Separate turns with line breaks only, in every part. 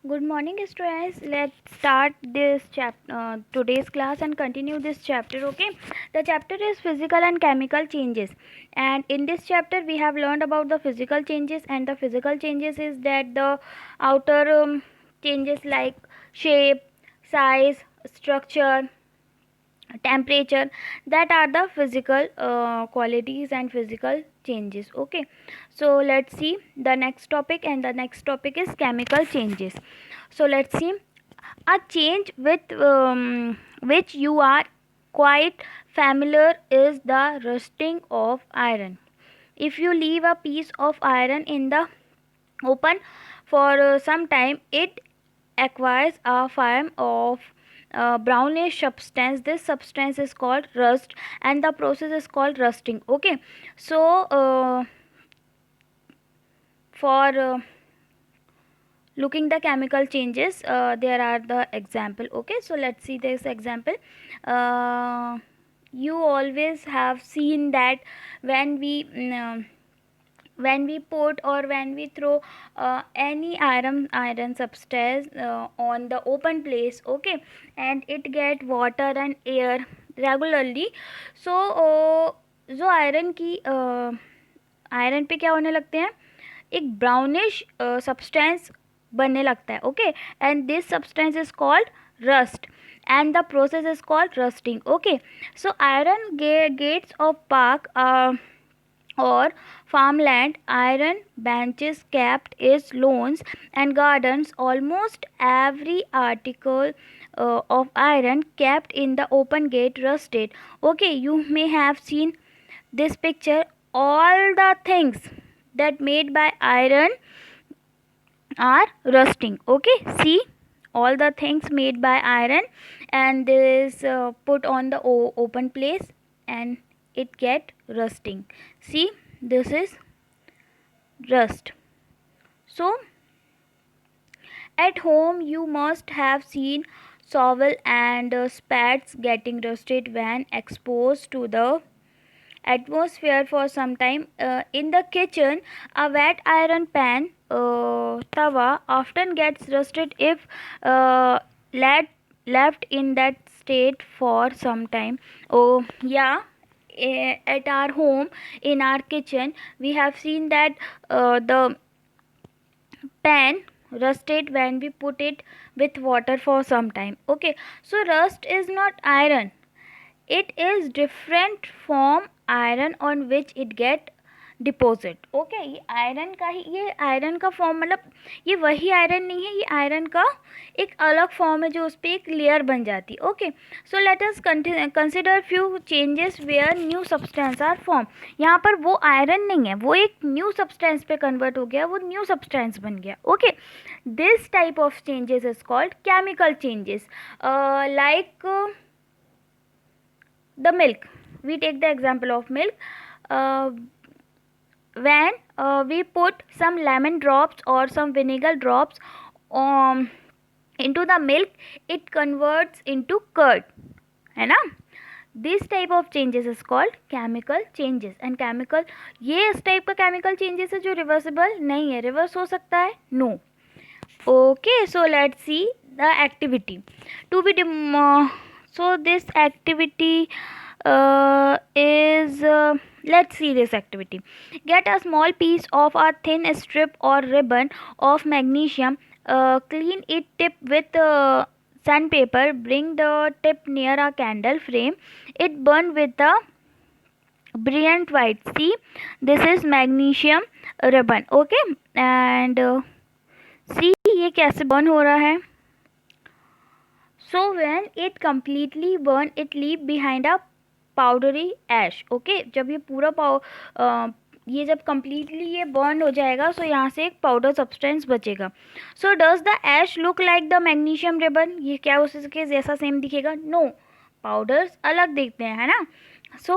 Good morning, students. Let's start this today's class and continue this chapter. Okay, the chapter is physical and chemical changes, and in this chapter we have learned about the physical changes. And the physical changes is that the outer changes like shape, size, structure, temperature, that are the physical qualities and physical changes. Okay, so let's see the next topic, and the next topic is chemical changes. So let's see a change with which you are quite familiar is the rusting of iron. If you leave a piece of iron in the open for some time, it acquires a film of brownish substance. This substance is called rust, and the process is called rusting. Okay, so for looking the chemical changes, there are the example. Okay, so let's see this example. You always have seen that when we put or when we throw any iron substance on the open place. Okay, and it get water and air regularly. So जो iron पे क्या होने लगते हैं, एक brownish substance बनने लगता है. Okay, and this substance is called rust, and the process is called rusting. Okay, so iron gates of park or farmland, iron benches kept as lawns and gardens. Almost every article of iron kept in the open gate rusted. Okay, you may have seen this picture. All the things that made by iron are rusting. Okay, see, all the things made by iron, and this put on the open place and it get rusting. See, this is rust. So at home you must have seen shovel and spats getting rusted when exposed to the atmosphere for some time. In the kitchen, a wet iron pan tawa often gets rusted if let, left in that state for some time. Oh yeah, at our home, in our kitchen, we have seen that the pan rusted when we put it with water for some time. Okay, so rust is not iron, it is different from iron on which it get deposit. Okay, ये iron का ही, ये iron का form, मतलब ये वही iron नहीं है, ये आयरन का एक अलग फॉर्म है जो उस पर एक लेयर बन जाती है. Okay, so let us consider few changes where new substance are form. यहाँ पर वो आयरन नहीं है, वो एक न्यू सब्सटेंस पे कन्वर्ट हो गया, वो न्यू सब्सटेंस बन गया. Okay, this type of changes is called chemical changes. Like the milk, we take the example of milk. When we put some lemon drops or some vinegar drops into the milk, it converts into curd, है ना. This type of changes is called chemical changes. And chemical, ये इस type का chemical changes है जो reversible नहीं है. Reverse हो सकता है? No. Okay, so let's see the activity to be so this activity is let's see this activity. Get a small piece of a thin strip or ribbon of magnesium, clean it tip with sandpaper, bring the tip near a candle flame, it burn with a brilliant white. See, this is magnesium ribbon. Okay, and see ये कैसे burn हो रहा है. So when it completely burn, it leave behind a powdery ash. Okay, जब ये पूरा ये जब completely ये burn हो जाएगा, so यहाँ से एक powder substance बचेगा. So does the ash look like the magnesium ribbon? ये क्या उसके जैसा same दिखेगा? No, powders अलग दिखते हैं, है ना. So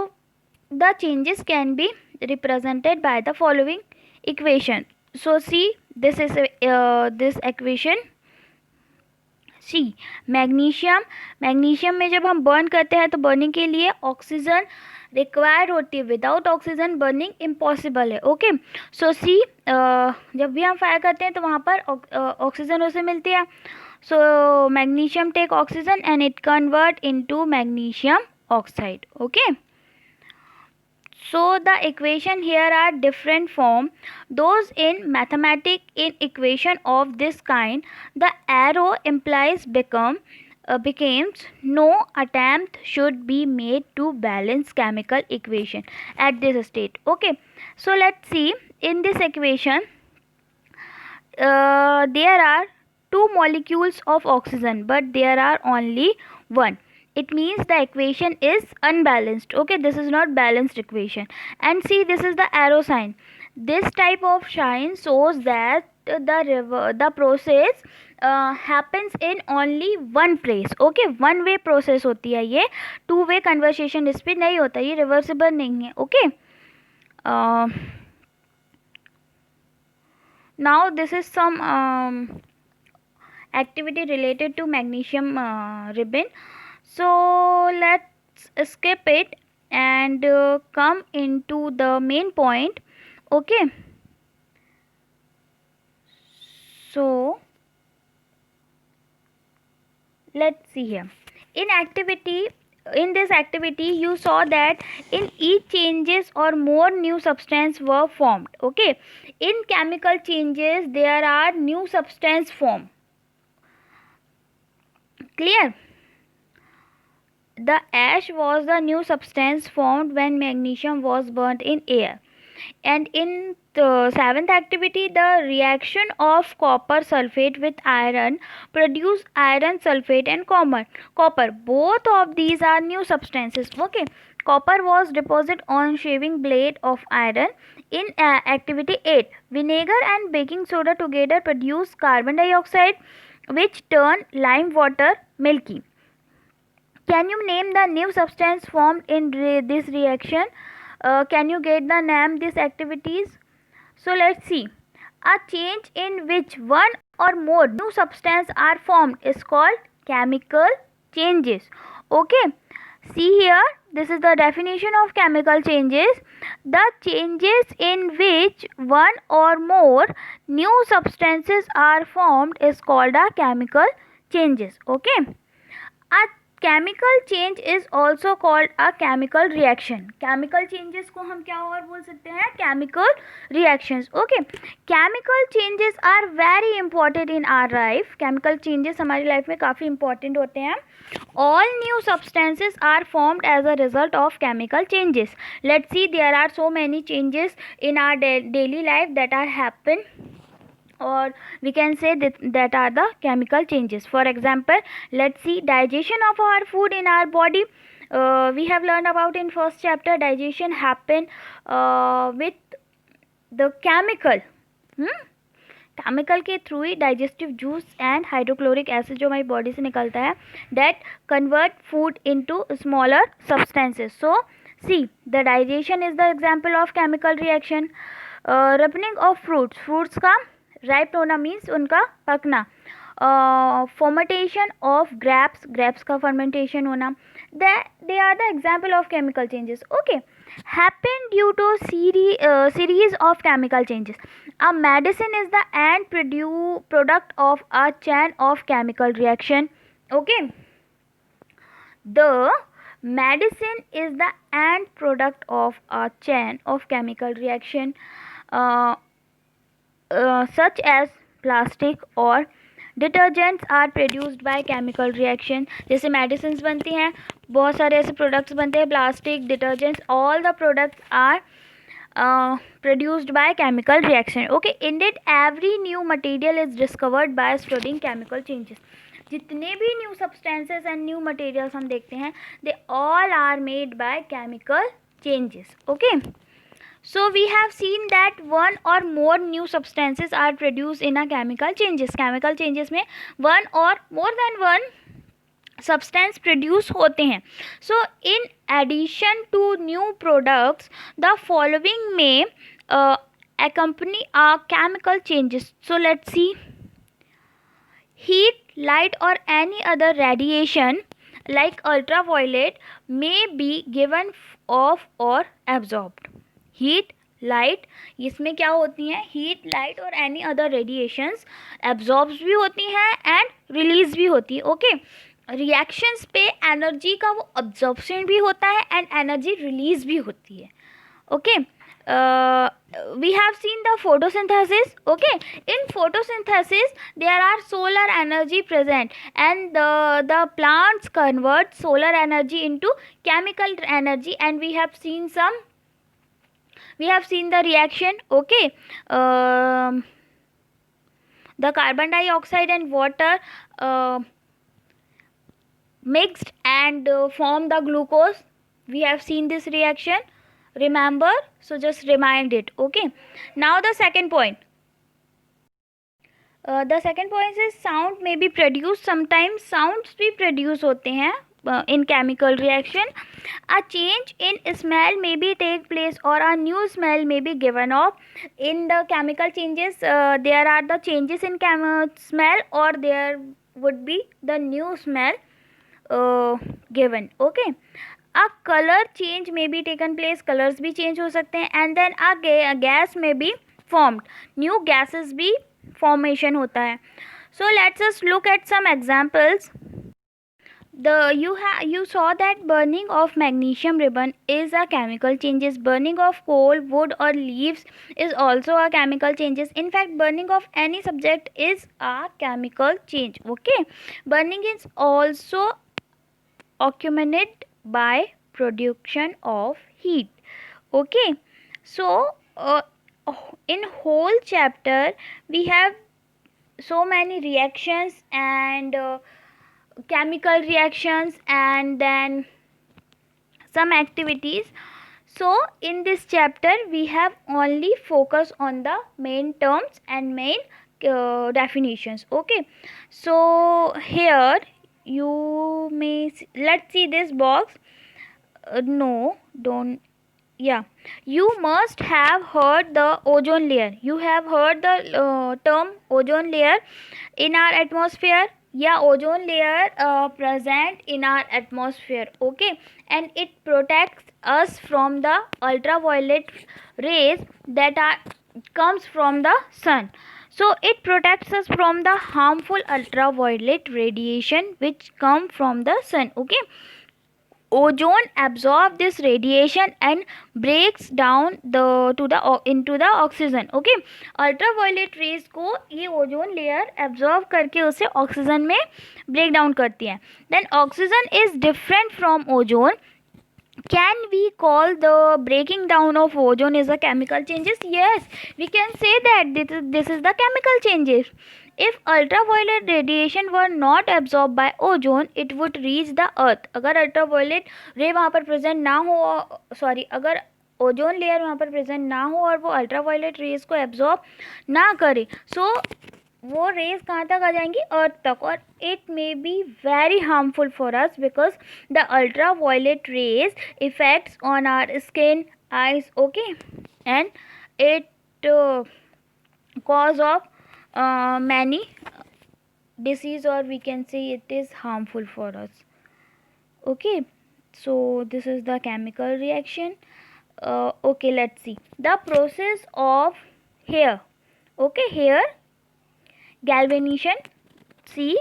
the changes can be represented by the following equation. So see, this is this equation. See, magnesium में जब हम बर्न करते हैं तो बर्निंग के लिए ऑक्सीजन रिक्वायर्ड होती है, विदाउट ऑक्सीजन बर्निंग इम्पॉसिबल है. ओके, सो सी, जब भी हम फायर करते हैं तो वहाँ पर ऑक्सीजन उसे मिलती है. So magnesium take oxygen and it convert into magnesium oxide. Okay, so the equation here are different form. Those in mathematic, in equation of this kind, the arrow implies becomes no attempt should be made to balance chemical equation at this state. Okay, so let's see, in this equation there are two molecules of oxygen but there are only one. It means the equation is unbalanced. Okay, this is not balanced equation. And see, this is the arrow sign. This type of sign shows that the process happens in only one place. Okay, one way process होती है ये, two way conversation इस पे नहीं होता, ये reversible नहीं है. Okay, now this is some activity related to magnesium ribbon. So let's skip it and come into the main point. Okay, so let's see here. In this activity you saw that in each changes or more new substance were formed. Okay, in chemical changes there are new substance formed. Clear? The ash was the new substance formed when magnesium was burnt in air. And in the seventh activity, the reaction of copper sulfate with iron produce iron sulfate and copper. Both of these are new substances. Okay, copper was deposited on shaving blade of iron. In activity 8, vinegar and baking soda together produce carbon dioxide, which turn lime water milky. Can you name the new substance formed in this reaction? Can you get the name these activities? So let's see. A change in which one or more new substance are formed is called chemical changes. Okay, see here, this is the definition of chemical changes. The changes in which one or more new substances are formed is called a chemical changes. Okay, a chemical change is also called a chemical reaction. Chemical changes को हम क्या और बोल सकते हैं? Chemical reactions. Okay, chemical changes are very important in our life. Chemical changes हमारी life में काफ़ी important होते हैं. All new substances are formed as a result of chemical changes. Let's see, there are so many changes in our daily life that are happen, or we can say that are the chemical changes. For example, let's see, digestion of our food in our body. We have learned about in first chapter, digestion happen with the chemical chemical के through ही digestive juice and hydrochloric acid जो हमारी body से निकलता है, that convert food into smaller substances. So see, the digestion is the example of chemical reaction. Ripening of fruits का ripe होना means उनका पकना. फर्मेंटेशन ऑफ ग्रेप्स का फर्मेंटेशन होना, they are the example of chemical changes. Okay, happen due to series of chemical changes. A medicine is the end product of a chain of chemical reaction. Okay, the medicine is the end product of a chain of chemical reaction, such as plastic or detergents are produced by chemical reaction. जैसे medicine बनती हैं, बहुत सारे ऐसे products बनते हैं, plastic, detergents, all the products are produced by chemical reaction. Okay, indeed every new material is discovered by studying chemical changes. जितने भी new substances and new materials हम देखते हैं, they all are made by chemical changes. Okay, so we have seen that one or more new substances are produced in a chemical changes. Chemical changes में one or more than one substance produce होते हैं. So in addition to new products, the following may accompany a chemical changes. So let's see, heat, light or any other radiation like ultraviolet may be given off or absorbed. Heat, light, इसमें क्या होती हैं, heat, light और any other radiations absorbs भी होती हैं and release भी होती है. ओके, रिएक्शंस पे एनर्जी का वो अब्जॉर्प्शन भी होता है एंड एनर्जी रिलीज भी होती है. Okay, we have seen the photosynthesis. Okay, in photosynthesis there are solar energy present, and the plants convert solar energy into chemical energy, and we have seen the reaction. Okay, the carbon dioxide and water mixed and form the glucose. We have seen this reaction, remember, so just remind it. Okay, now the second point. The second point is sound may be produced. Sometimes sounds भी produce होते हैं in chemical reaction. A change in smell may be take place or a new smell may be given off. In the chemical changes, there are the changes in smell, or there would be the new smell given. Okay, a color change may be taken place, colors भी change हो सकते हैं, and then a gas may be formed, new gases भी formation होता है. So let's just look at some examples. You saw that burning of magnesium ribbon is a chemical changes. Burning of coal, wood or leaves is also a chemical changes. In fact, burning of any subject is a chemical change. Okay, burning is also occupied by production of heat. Okay, so in whole chapter we have so many reactions and chemical reactions and then some activities. So in this chapter we have only focus on the main terms and main definitions. Okay, so here you may let's see this box. No, don't. Yeah, you must have heard the ozone layer. You have heard the term ozone layer in our atmosphere. Yeah, ozone layer present in our atmosphere. Okay, and it protects us from the ultraviolet rays that are comes from the sun. So it protects us from the harmful ultraviolet radiation which come from the sun. Okay, ozone absorb this radiation and breaks down into the oxygen. Okay, ultraviolet rays को ये ozone layer absorb करके उसे oxygen में break down करती है. Then oxygen is different from ozone. Can we call the breaking down of ozone is a chemical changes? Yes, we can say that this is the chemical changes. If ultraviolet radiation were not absorbed by ozone, it would reach the earth. अगर ultraviolet ray वहाँ पर present ना हो, अगर ozone layer वहाँ पर present ना हो और वो अल्ट्रावायलेट रेज को एब्जॉर्ब ना करे, सो वो रेज कहाँ तक आ जाएंगी, अर्थ तक, और it may be very harmful for us because the ultraviolet rays effects on our skin, eyes. Okay, and it cause of many disease, or we can say it is harmful for us. Okay, so this is the chemical reaction. Okay, let's see the process of hair. Okay, hair galvanization. See,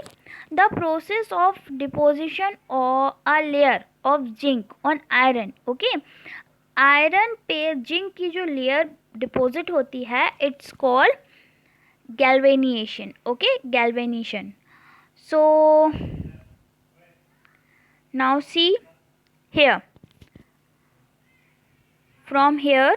the process of deposition or a layer of zinc on iron. Okay, iron पे zinc की जो layer deposit होती है, it's called galvanization. Okay, galvanization. So now see here, from here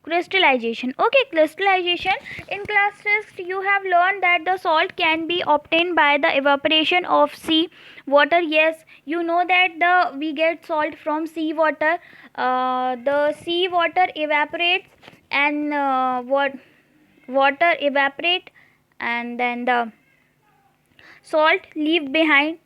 crystallization. Okay, crystallization. In class 6 you have learned that the salt can be obtained by the evaporation of sea water. Yes, you know that we get salt from sea water. The sea water evaporates and water evaporate, and then the salt leave behind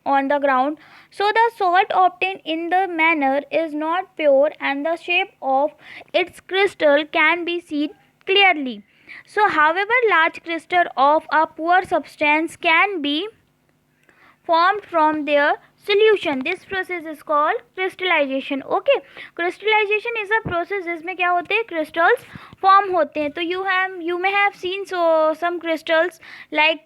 on the ground. So the salt obtained in the manner is not pure, and the shape of its crystal can be seen clearly. So however, large crystal of a poor substance can be formed from their solution. This process is called crystallization. Okay, crystallization is a process जिसमें क्या होते हैं, crystals form होते हैं. तो you may have seen some crystals like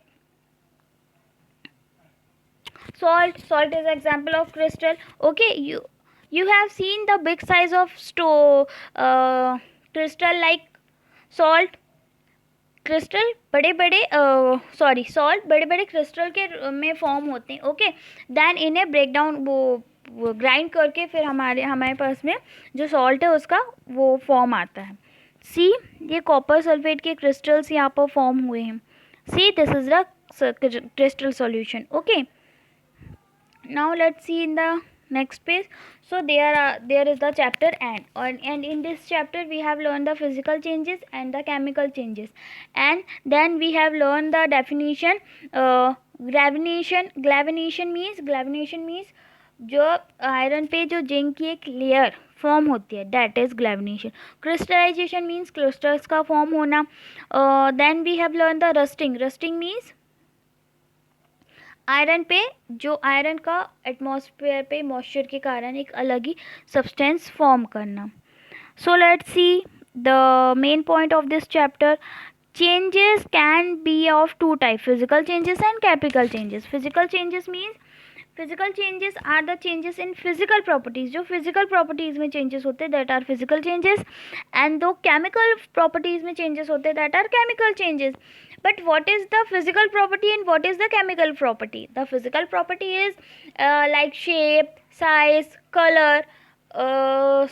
salt. Salt is example of crystal. Okay, you have seen the big size of crystal like salt. Crystal बड़े बड़े salt बड़े बड़े क्रिस्टल के में फॉर्म होते हैं. ओके, देन इन्हें ब्रेक डाउन वो ग्राइंड करके फिर हमारे पास में जो सॉल्ट है उसका वो फॉर्म आता है. सी, ये कॉपर सल्फेट के क्रिस्टल्स यहाँ पर फॉर्म हुए हैं. See, this is the crystal solution. Okay, now let's see in the next page. So there is the chapter and in this chapter we have learned the physical changes and the chemical changes, and then we have learned the definition. Galvanisation means जो iron पे जो zinc की एक layer form होती है, that is galvanisation. Crystallisation means crystals का form होना. Then we have learn the rusting means iron पे जो आयरन का एटमॉस्फेयर पे मॉइस्चर के कारण एक अलग ही सब्सटेंस फॉर्म करना. So let's see the main point of this chapter. Changes can be of two type, physical changes and chemical changes. Physical changes means physical changes are the changes in physical properties. जो physical properties में changes होते हैं that are physical changes, and दो chemical properties में changes होते हैं that are chemical changes. But what is the physical property and what is the chemical property? The physical property is like shape, size, color,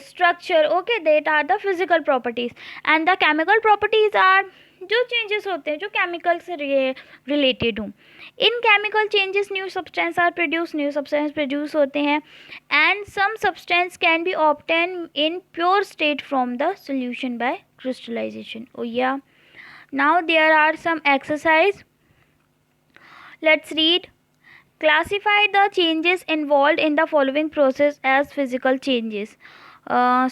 structure. Okay, that are the physical properties. And the chemical properties are जो changes होते हैं जो chemical से related हों. In chemical changes new substance are produce, new substance produce होते हैं. And some substance can be obtain in pure state from the solution by crystallisation. Oh yeah, now there are some exercise. Let's read. Classify the changes involved in the following process as physical changes.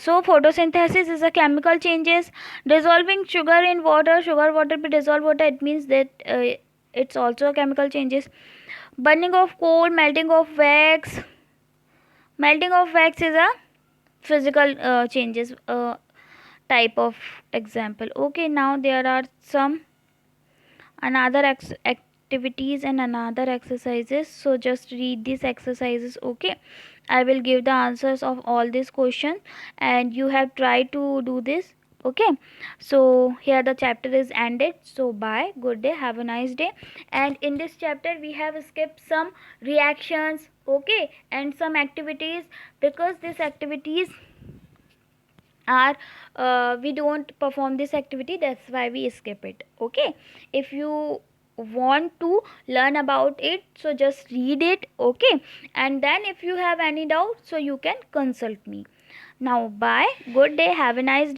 So photosynthesis is a chemical changes. Dissolving sugar in water be dissolve water, it means that it's also a chemical changes. Burning of coal, melting of wax is a physical changes type of example. Okay, now there are some another activities and another exercises. So just read these exercises. Okay, I will give the answers of all these questions and you have tried to do this. Okay, so here the chapter is ended. So bye, good day, have a nice day. And in this chapter we have skipped some reactions, okay, and some activities because these activities are we don't perform this activity, that's why we skip it. Okay, if you want to learn about it so just read it. Okay, and then if you have any doubt so you can consult me. Now bye, good day, have a nice day.